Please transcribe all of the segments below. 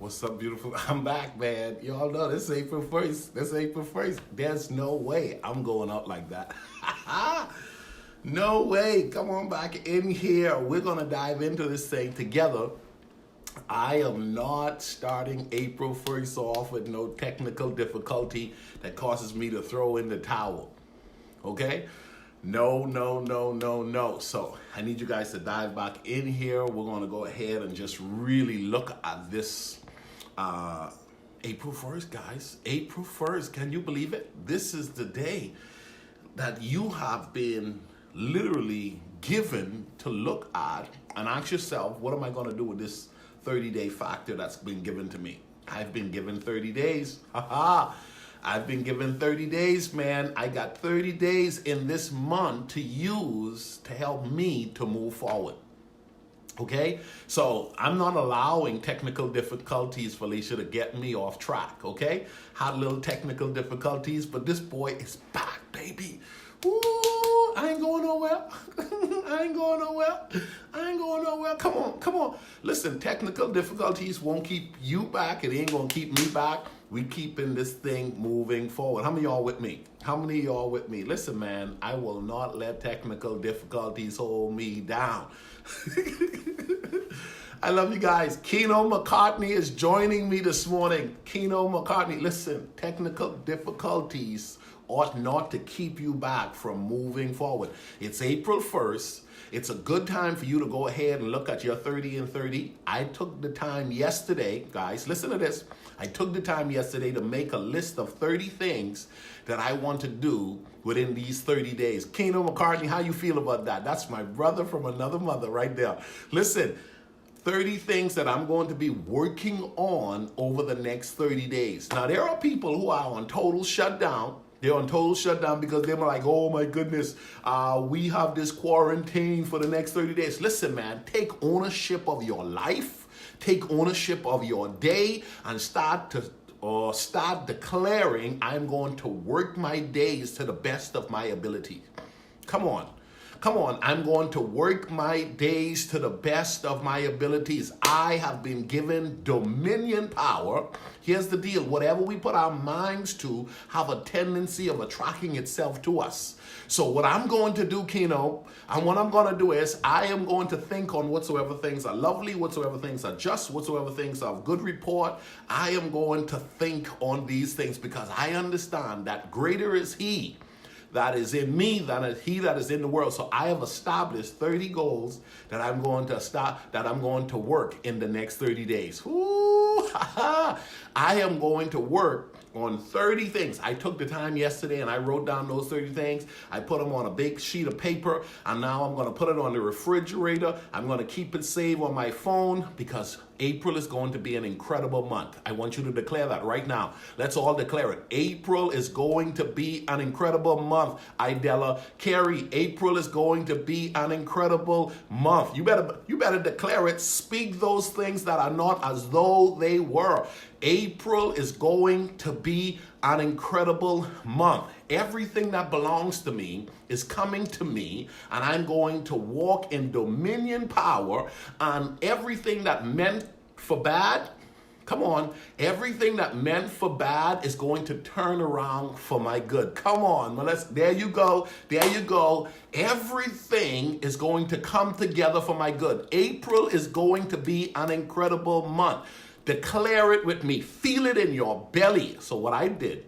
What's up, beautiful? I'm back, man. Y'all know this April 1st. This April 1st. There's no way I'm going out like that. No way. Come on back in here. We're going to dive into this thing together. I am not starting April 1st off with no technical difficulty that causes me to throw in the towel. Okay? No, no, no, no, no. So I need you guys to dive back in here. We're going to go ahead and just really look at this April 1st, guys. April 1st. Can you believe it? This is the day that you have been literally given to look at and ask yourself, what am I going to do with this 30-day factor that's been given to me? I've been given 30 days. I've been given 30 days, man. I got 30 days in this month to use to help me to move forward. Okay? So I'm not allowing technical difficulties, Felicia, to get me off track. Okay? Had little technical difficulties, but this boy is back, baby. Woo! I ain't going nowhere. I ain't going nowhere. I ain't going nowhere. Come on, come on. Listen, technical difficulties won't keep you back. It ain't going to keep me back. We keeping this thing moving forward. How many of y'all with me? How many of y'all with me? Listen, man, I will not let technical difficulties hold me down. I love you guys. Keno McCartney is joining me this morning. Keno McCartney, listen, technical difficulties ought not to keep you back from moving forward. It's April 1st. It's a good time for you to go ahead and look at your 30 and 30. I took the time yesterday, guys, listen to this. I took the time yesterday to make a list of 30 things that I want to do within these 30 days. Keno McCartney, how you feel about that? That's my brother from another mother right there. Listen, 30 things that I'm going to be working on over the next 30 days. Now, there are people who are on total shutdown. They're on total shutdown because they were like, oh my goodness, we have this quarantine for the next 30 days. Listen, man, take ownership of your life, take ownership of your day, and start declaring, I'm going to work my days to the best of my ability. Come on. Come on, I'm going to work my days to the best of my abilities. I have been given dominion power. Here's the deal. Whatever we put our minds to have a tendency of attracting itself to us. So what I'm going to do, Keno, and what I'm going to do is I am going to think on whatsoever things are lovely, whatsoever things are just, whatsoever things are of good report. I am going to think on these things because I understand that greater is He that is in me than he that is in the world. So I have established 30 goals that I'm going to work in the next 30 days. Ooh, I am going to work on 30 things. I took the time yesterday and I wrote down those 30 things. I put them on a big sheet of paper, and now I'm going to put it on the refrigerator. I'm going to keep it saved on my phone because April is going to be an incredible month. I want you to declare that right now. Let's all declare it. April is going to be an incredible month. Idella, Carrie, April is going to be an incredible month. You better declare it. Speak those things that are not as though they were. April is going to be an incredible month. Everything that belongs to me is coming to me, and I'm going to walk in dominion power, and everything that meant for bad, come on, everything that meant for bad is going to turn around for my good. Come on, there you go, there you go. Everything is going to come together for my good. April is going to be an incredible month. Declare it with me. Feel it in your belly. So what I did,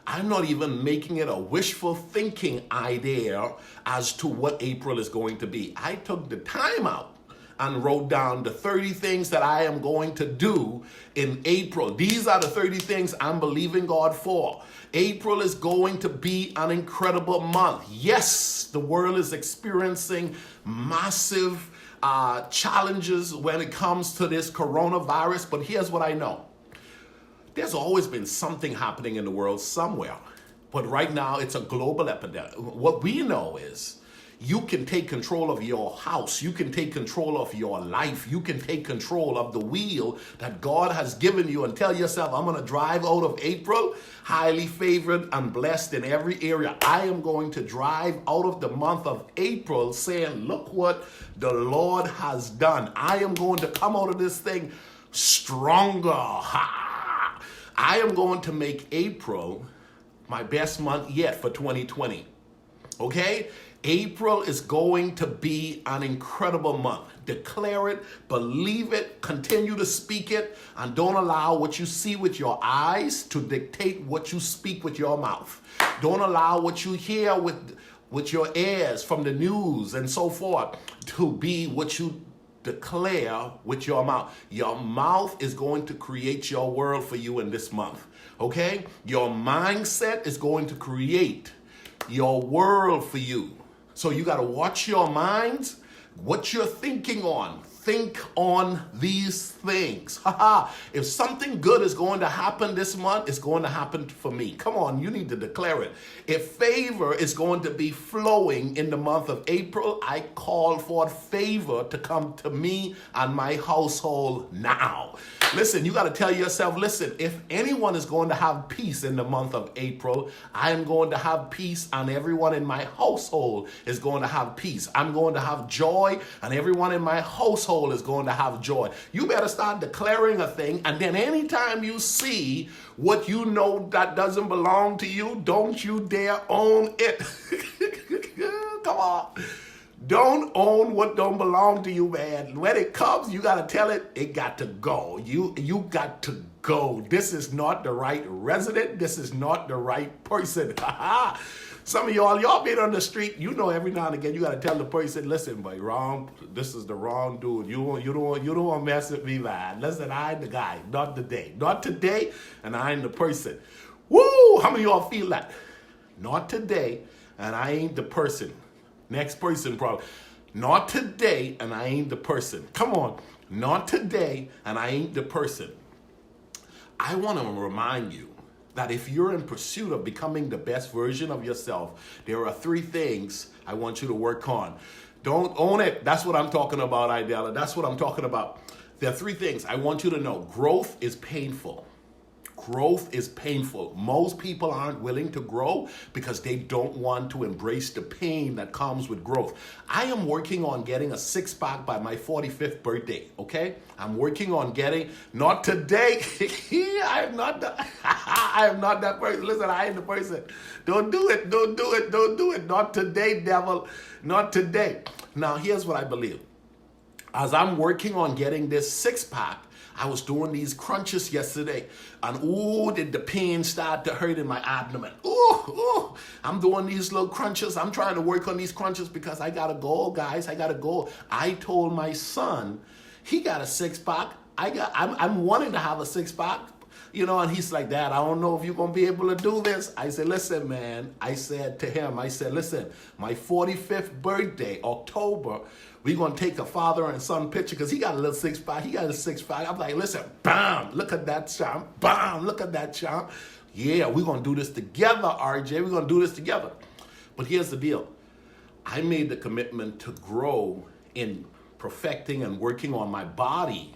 I'm not even making it a wishful thinking idea as to what April is going to be. I took the time out and wrote down the 30 things that I am going to do in April. These are the 30 things I'm believing God for. April is going to be an incredible month. Yes, the world is experiencing massive challenges when it comes to this coronavirus, but here's what I know. There's always been something happening in the world somewhere, but right now it's a global epidemic. What we know is you can take control of your house. You can take control of your life. You can take control of the wheel that God has given you and tell yourself, I'm going to drive out of April highly favored and blessed in every area. I am going to drive out of the month of April saying, look what the Lord has done. I am going to come out of this thing stronger. Ha! I am going to make April my best month yet for 2020. Okay? April is going to be an incredible month. Declare it, believe it, continue to speak it, and don't allow what you see with your eyes to dictate what you speak with your mouth. Don't allow what you hear with your ears from the news and so forth to be what you declare with your mouth. Your mouth is going to create your world for you in this month. Okay? Your mindset is going to create your world for you. So you got to watch your minds, what you're thinking on. Think on these things. If something good is going to happen this month, it's going to happen for me. Come on, you need to declare it. If favor is going to be flowing in the month of April, I call for favor to come to me and my household now. Listen, you got to tell yourself, listen, if anyone is going to have peace in the month of April, I am going to have peace, and everyone in my household is going to have peace. I'm going to have joy, and everyone in my household is going to have joy. You better start declaring a thing, and then anytime you see what you know that doesn't belong to you, don't you dare own it. Come on. Don't own what don't belong to you, man. When it comes, you got to tell it, it got to go. You got to go. This is not the right resident. This is not the right person. Some of y'all been on the street, you know, every now and again, you got to tell the person, listen, boy, wrong, this is the wrong dude. You don't want to mess with me, man. Listen, I ain't the guy, not today. Not today, and I ain't the person. Woo! How many of y'all feel that? Not today, and I ain't the person. Next person probably. Not today, and I ain't the person. Come on. Not today, and I ain't the person. I want to remind you that if you're in pursuit of becoming the best version of yourself, there are 3 things I want you to work on. Don't own it. That's what I'm talking about, Idella. That's what I'm talking about. There are 3 things I want you to know. Growth is painful. Growth is painful. Most people aren't willing to grow because they don't want to embrace the pain that comes with growth. I am working on getting a 6-pack by my 45th birthday, okay? I'm working on getting, not today. I am not that person. Listen, I ain't the person. Don't do it. Don't do it. Don't do it. Not today, devil. Not today. Now, here's what I believe. As I'm working on getting this 6-pack, I was doing these crunches yesterday, and ooh, did the pain start to hurt in my abdomen. Ooh, I'm doing these little crunches. I'm trying to work on these crunches because I got a goal, guys. I got a goal. I told my son, he got a 6-pack. I'm wanting to have a 6-pack. You know, and he's like, Dad, I don't know if you're going to be able to do this. I said, listen, man. I said to him, listen, my 45th birthday, October, we're going to take a father and son picture because he got a little 6-pack. He got a 6-pack. I'm like, listen, bam, look at that champ. Bam, look at that champ. Yeah, we're going to do this together, RJ. We're going to do this together. But here's the deal. I made the commitment to grow in perfecting and working on my body.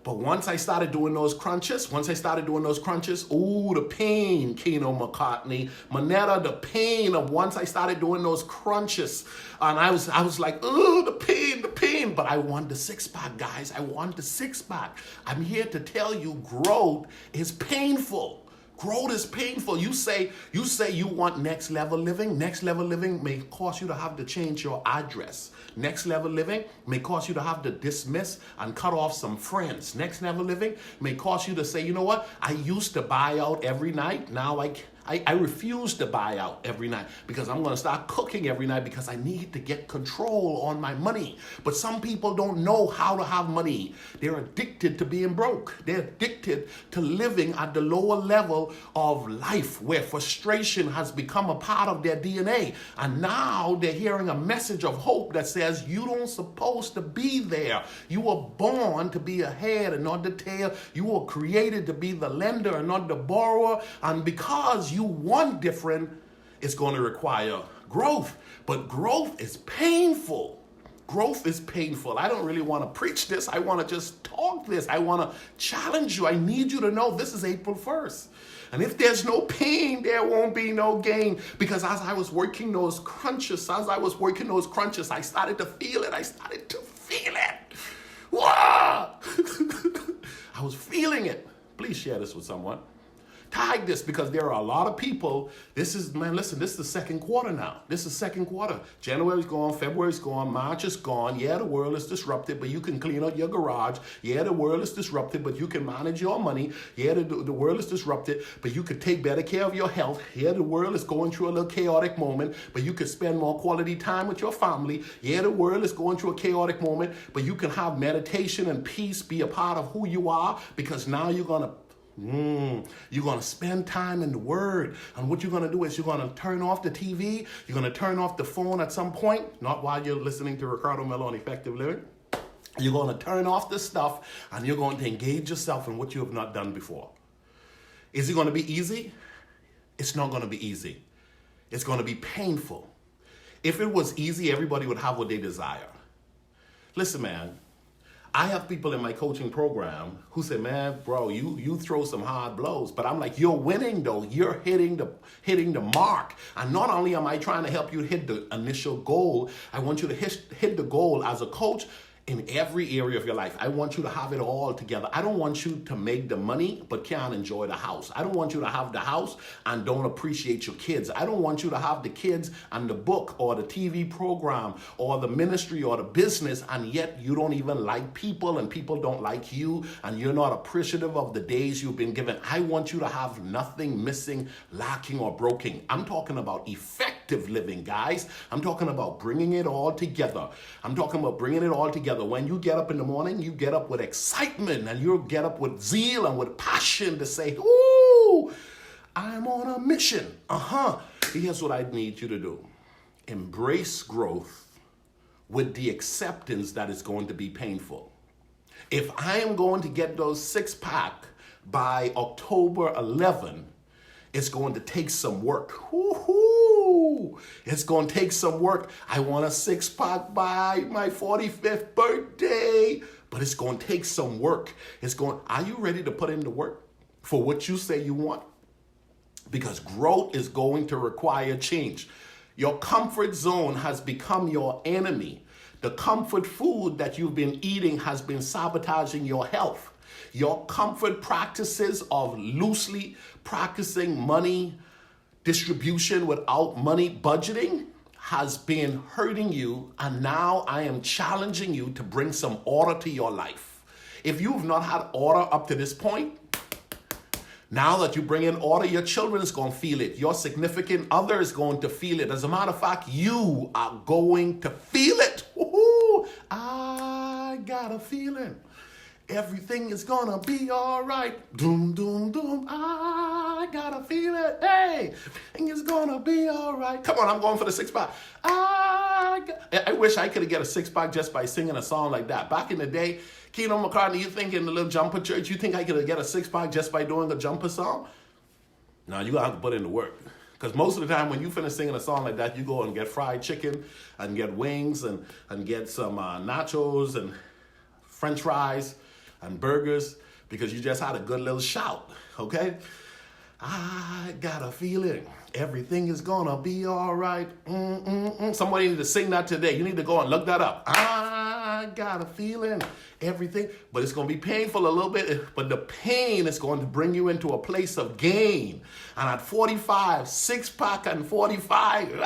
But once I started doing those crunches, ooh, the pain, Keno McCartney, Manetta, the pain of once I started doing those crunches. And I was like, ooh, the pain. But I want the 6-pack, guys. I want the 6-pack. I'm here to tell you growth is painful. Growth is painful. You say you want next level living. Next level living may cause you to have to change your address. Next level living may cause you to have to dismiss and cut off some friends. Next level living may cause you to say, you know what? I used to buy out every night. Now I refuse to buy out every night because I'm going to start cooking every night because I need to get control on my money. But some people don't know how to have money. They're addicted to being broke. They're addicted to living at the lower level of life where frustration has become a part of their DNA. And now they're hearing a message of hope that says you don't supposed to be there. You were born to be a head and not the tail. You were created to be the lender and not the borrower. And because you want different, it's going to require growth. But growth is painful. Growth is painful. I don't really want to preach this. I want to just talk this. I want to challenge you. I need you to know this is April 1st. And if there's no pain, there won't be no gain. Because as I was working those crunches, I started to feel it. Wow! I was feeling it. Please share this with someone. Tag this, because there are a lot of people. This is the second quarter now. This is second quarter. January's gone, February's gone, March is gone. Yeah, the world is disrupted, but you can clean out your garage. Yeah, the world is disrupted, but you can manage your money. Yeah, the world is disrupted, but you could take better care of your health. Yeah, the world is going through a little chaotic moment, but you could spend more quality time with your family. Yeah, the world is going through a chaotic moment, but you can have meditation and peace be a part of who you are, because now you're going to spend time in the Word. And what you're going to do is you're going to turn off the TV. You're going to turn off the phone at some point, not while you're listening to Ricardo Mello on Effective Living. You're going to turn off the stuff, and you're going to engage yourself in what you have not done before. Is it going to be easy? It's not going to be easy. It's going to be painful. If it was easy, everybody would have what they desire. Listen, man. I have people in my coaching program who say, man, bro, you throw some hard blows. But I'm like, you're winning, though. You're hitting the mark. And not only am I trying to help you hit the initial goal, I want you to hit the goal as a coach in every area of your life. I want you to have it all together. I don't want you to make the money but can't enjoy the house. I don't want you to have the house and don't appreciate your kids. I don't want you to have the kids and the book or the TV program or the ministry or the business, and yet you don't even like people and people don't like you and you're not appreciative of the days you've been given. I want you to have nothing missing, lacking, or broken. I'm talking about effective living, guys. I'm talking about bringing it all together. I'm talking about bringing it all together. When you get up in the morning, you get up with excitement and you get up with zeal and with passion to say, ooh, I'm on a mission. Here's what I need you to do. Embrace growth with the acceptance that it's going to be painful. If I am going to get those 6-pack by October 11, it's going to take some work. Woo-hoo! It's going to take some work. I want a 6-pack by my 45th birthday, but it's going to take some work. Are you ready to put in the work for what you say you want? Because growth is going to require change. Your comfort zone has become your enemy. The comfort food that you've been eating has been sabotaging your health. Your comfort practices of loosely practicing money distribution without money budgeting has been hurting you, and now I am challenging you to bring some order to your life. If you've not had order up to this point, now that you bring in order, your children is going to feel it. Your significant other is going to feel it. As a matter of fact, you are going to feel it. Woo-hoo! I got a feeling. Everything is gonna be all right. Doom, doom, doom. I got a feeling. Hey, everything is gonna be all right. Come on, I'm going for the 6-pack. I wish I could get a 6-pack just by singing a song like that. Back in the day, Keno McCartney, you think in the little jumper church, you think I could get a 6-pack just by doing a jumper song? No, you have to put in the work. Because most of the time when you finish singing a song like that, you go and get fried chicken and get wings and get some nachos and French fries and burgers, because you just had a good little shout, okay? I got a feeling everything is gonna be all right. Somebody need to sing that today. You need to go and look that up. I got a feeling everything, but it's gonna be painful a little bit, but the pain is going to bring you into a place of gain. And at 45, 6-pack and 45,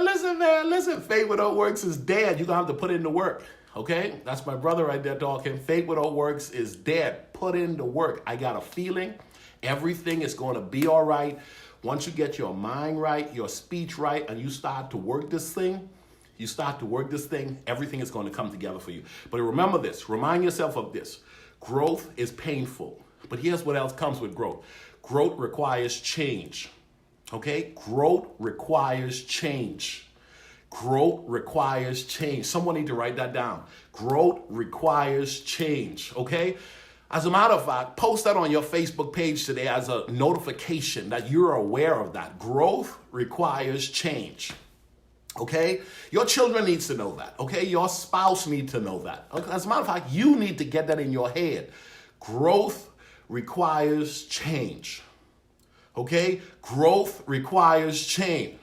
listen, man, listen. Faith without works is dead. You're going to have to put in the work, okay? That's my brother right there talking. Faith without works is dead. Put in the work. I got a feeling everything is going to be all right. Once you get your mind right, your speech right, and you start to work this thing, everything is going to come together for you. But remember this. Remind yourself of this. Growth is painful. But here's what else comes with growth. Growth requires change. Okay? Growth requires change. Growth requires change. Someone need to write that down. Growth requires change. Okay? As a matter of fact, post that on your Facebook page today as a notification that you're aware of that. Growth requires change. Okay? Your children needs to know that. Okay? Your spouse needs to know that. Okay? As a matter of fact, you need to get that in your head. Growth requires change. Okay? Growth requires change.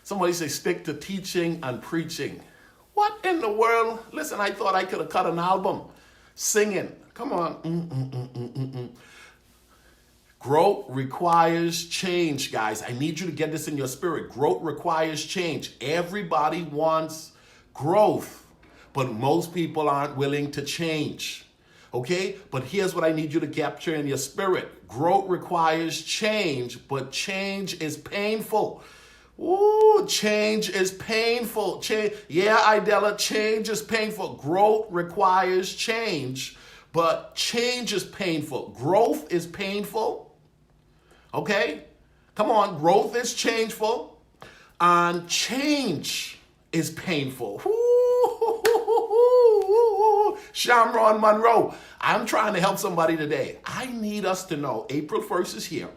Somebody say stick to teaching and preaching. What in the world? Listen, I thought I could have cut an album singing. Come on. Growth requires change, guys. I need you to get this in your spirit. Growth requires change. Everybody wants growth, but most people aren't willing to change. Okay? But here's what I need you to capture in your spirit. Growth requires change, but change is painful. Ooh, change is painful. Yeah, Idella, change is painful. Growth requires change, but change is painful. Growth is painful. Okay? Come on, growth is changeful, and change is painful. Shamron Monroe, I'm trying to help somebody today. I need us to know April 1st is here.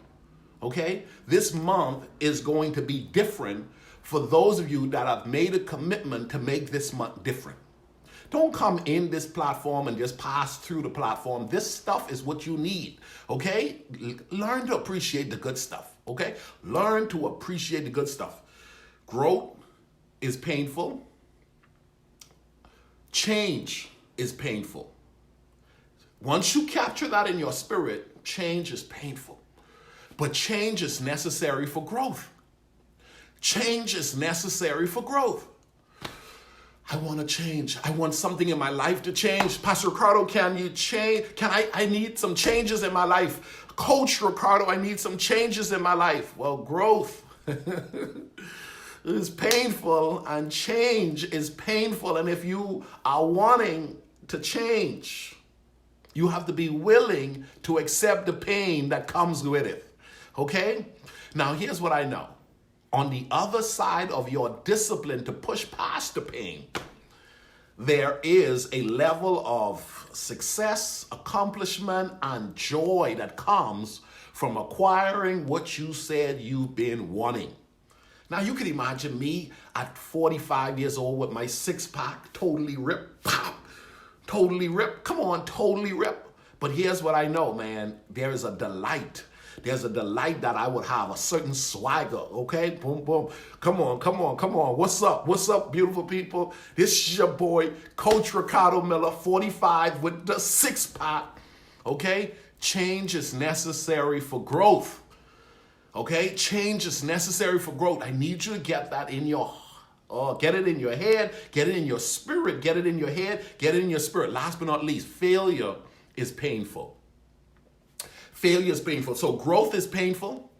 Okay? This month is going to be different for those of you that have made a commitment to make this month different. Don't come in this platform and just pass through the platform. This stuff is what you need, okay? Learn to appreciate the good stuff, okay? Learn to appreciate the good stuff. Growth is painful. Change is painful. Once you capture that in your spirit, change is painful. But change is necessary for growth. Change is necessary for growth. I want to change. I want something in my life to change. Pastor Ricardo, can you change? I need some changes in my life. Coach Ricardo, I need some changes in my life. Well, growth is painful and change is painful. And if you are wanting to change, you have to be willing to accept the pain that comes with it. Okay? Now, here's what I know. On the other side of your discipline to push past the pain, there is a level of success, accomplishment, and joy that comes from acquiring what you said you've been wanting. Now, you can imagine me at 45 years old with my six-pack, totally ripped, pop, totally ripped. Come on, totally ripped. But here's what I know, man. There is a delight. There's a delight that I would have, a certain swagger, okay? Boom, boom. Come on, come on, come on. What's up? What's up, beautiful people? This is your boy, Coach Ricardo Miller, 45 with the six-pack, okay? Change is necessary for growth, okay? Change is necessary for growth. I need you to get that in your get it in your head, get it in your spirit, get it in your head, get it in your spirit. Last but not least, failure is painful. Failure is painful. So growth is painful.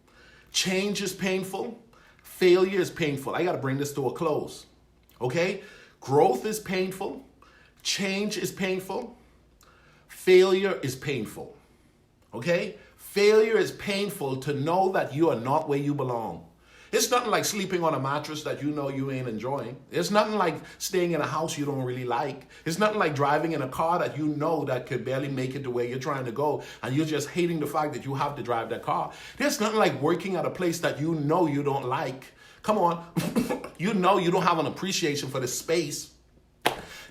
Change is painful. Failure is painful. I got to bring this to a close. Okay? Growth is painful. Change is painful. Failure is painful. Okay? Failure is painful to know that you are not where you belong. It's nothing like sleeping on a mattress that you know you ain't enjoying. It's nothing like staying in a house you don't really like. It's nothing like driving in a car that you know that could barely make it to where you're trying to go, and you're just hating the fact that you have to drive that car. There's nothing like working at a place that you know you don't like. Come on. You know you don't have an appreciation for the space.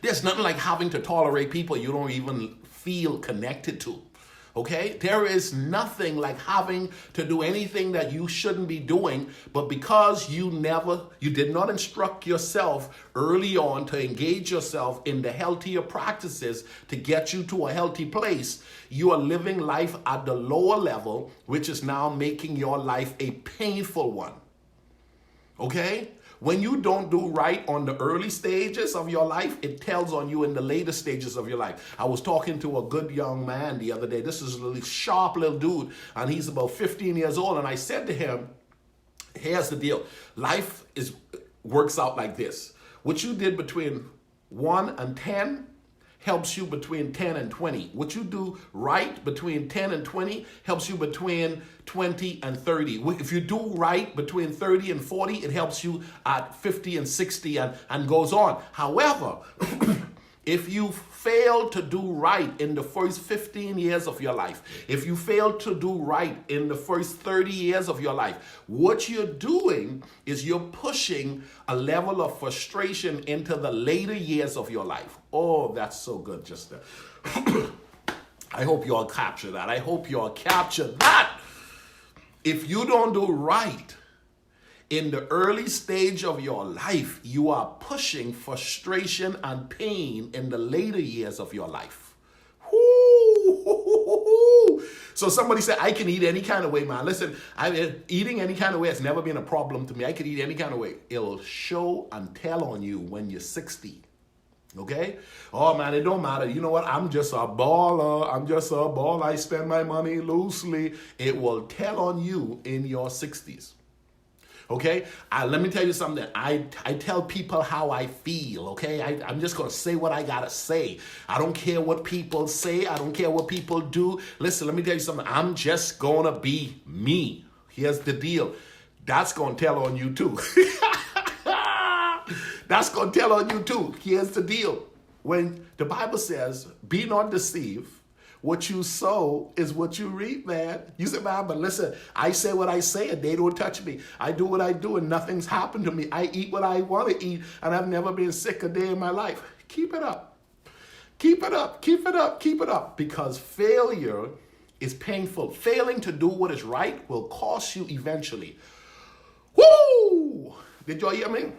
There's nothing like having to tolerate people you don't even feel connected to. Okay? There is nothing like having to do anything that you shouldn't be doing, but because you did not instruct yourself early on to engage yourself in the healthier practices to get you to a healthy place, you are living life at the lower level, which is now making your life a painful one. Okay? When you don't do right on the early stages of your life, it tells on you in the later stages of your life. I was talking to a good young man the other day. This is a really sharp little dude, and he's about 15 years old. And I said to him, here's the deal. Life works out like this. What you did between 1 and 10 helps you between 10 and 20. What you do right between 10 and 20 helps you between 20 and 30. If you do right between 30 and 40, it helps you at 50 and 60 and goes on. However, if you fail to do right in the first 15 years of your life, if you fail to do right in the first 30 years of your life, what you're doing is you're pushing a level of frustration into the later years of your life. Oh, that's so good, just there. I hope you all capture that. I hope you all capture that. If you don't do right In the early stage of your life, you are pushing frustration and pain in the later years of your life. Woo! So somebody said, I can eat any kind of way, man. Listen, eating any kind of way has never been a problem to me. I can eat any kind of way. It'll show and tell on you when you're 60. Okay? Oh, man, it don't matter. You know what? I'm just a baller. I spend my money loosely. It will tell on you in your 60s. Okay? Let me tell you something. I tell people how I feel, okay? I'm just going to say what I got to say. I don't care what people say. I don't care what people do. Listen, let me tell you something. I'm just going to be me. Here's the deal. That's going to tell on you too. That's going to tell on you too. Here's the deal. When the Bible says, be not deceived, what you sow is what you reap, man. You say, man, but listen, I say what I say and they don't touch me. I do what I do and nothing's happened to me. I eat what I want to eat and I've never been sick a day in my life. Keep it up. Keep it up. Keep it up. Keep it up. Because failure is painful. Failing to do what is right will cost you eventually. Woo! Did y'all hear me?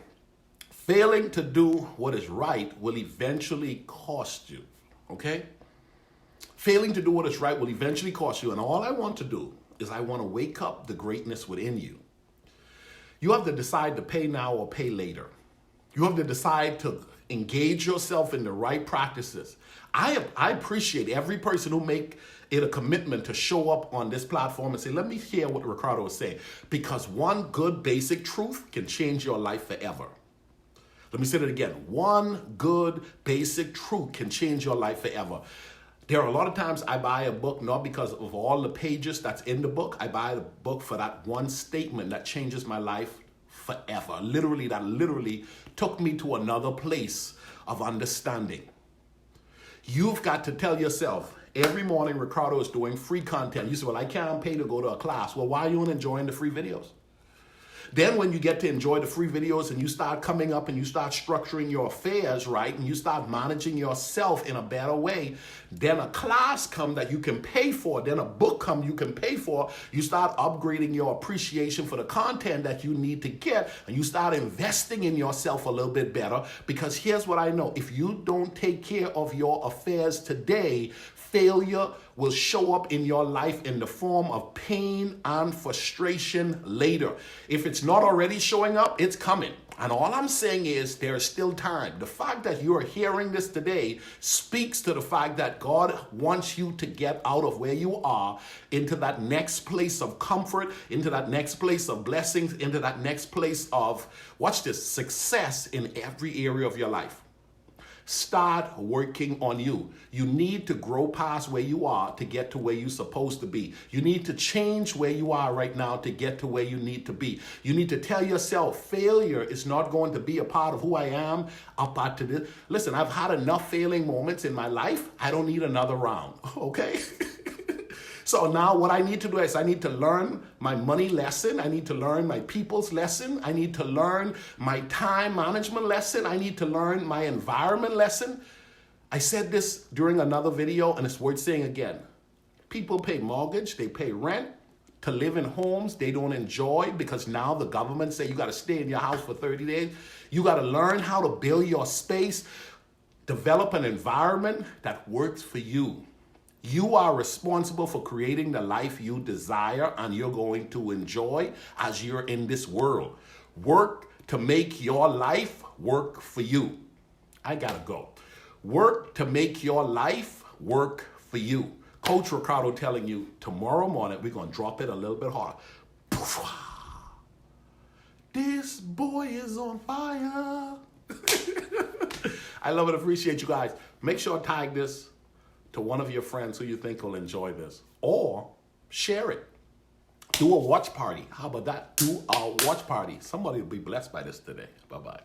Failing to do what is right will eventually cost you, okay? Failing to do what is right will eventually cost you, and all I want to do is I want to wake up the greatness within you. You have to decide to pay now or pay later. You have to decide to engage yourself in the right practices. I appreciate every person who make it a commitment to show up on this platform and say, let me hear what Ricardo is saying, because one good basic truth can change your life forever. Let me say that again. One good basic truth can change your life forever. There are a lot of times I buy a book not because of all the pages that's in the book. I buy the book for that one statement that changes my life forever. That literally took me to another place of understanding. You've got to tell yourself, every morning Ricardo is doing free content. You say, well, I can't pay to go to a class. Well, why are you enjoying the free videos? Then when you get to enjoy the free videos and you start coming up and you start structuring your affairs right and you start managing yourself in a better way, then a class come that you can pay for, then a book come you can pay for. You start upgrading your appreciation for the content that you need to get, and you start investing in yourself a little bit better, because here's what I know. If you don't take care of your affairs today, failure will show up in your life in the form of pain and frustration later. If it's not already showing up, it's coming. And all I'm saying is there's still time. The fact that you are hearing this today speaks to the fact that God wants you to get out of where you are into that next place of comfort, into that next place of blessings, into that next place of, watch this, success in every area of your life. Start working on you. You need to grow past where you are to get to where you're supposed to be. You need to change where you are right now to get to where you need to be. You need to tell yourself failure is not going to be a part of who I am up to this. Listen, I've had enough failing moments in my life. I don't need another round, okay? So now what I need to do is I need to learn my money lesson. I need to learn my people's lesson. I need to learn my time management lesson. I need to learn my environment lesson. I said this during another video, and it's worth saying again. People pay mortgage, they pay rent to live in homes they don't enjoy because now the government say you got to stay in your house for 30 days. You got to learn how to build your space, develop an environment that works for you. You are responsible for creating the life you desire and you're going to enjoy as you're in this world. Work to make your life work for you. I gotta go. Work to make your life work for you. Coach Ricardo telling you tomorrow morning we're gonna drop it a little bit harder. This boy is on fire. I love and appreciate you guys. Make sure to tag this to one of your friends who you think will enjoy this, or share it. Do a watch party. How about that? Do a watch party. Somebody will be blessed by this today. Bye-bye.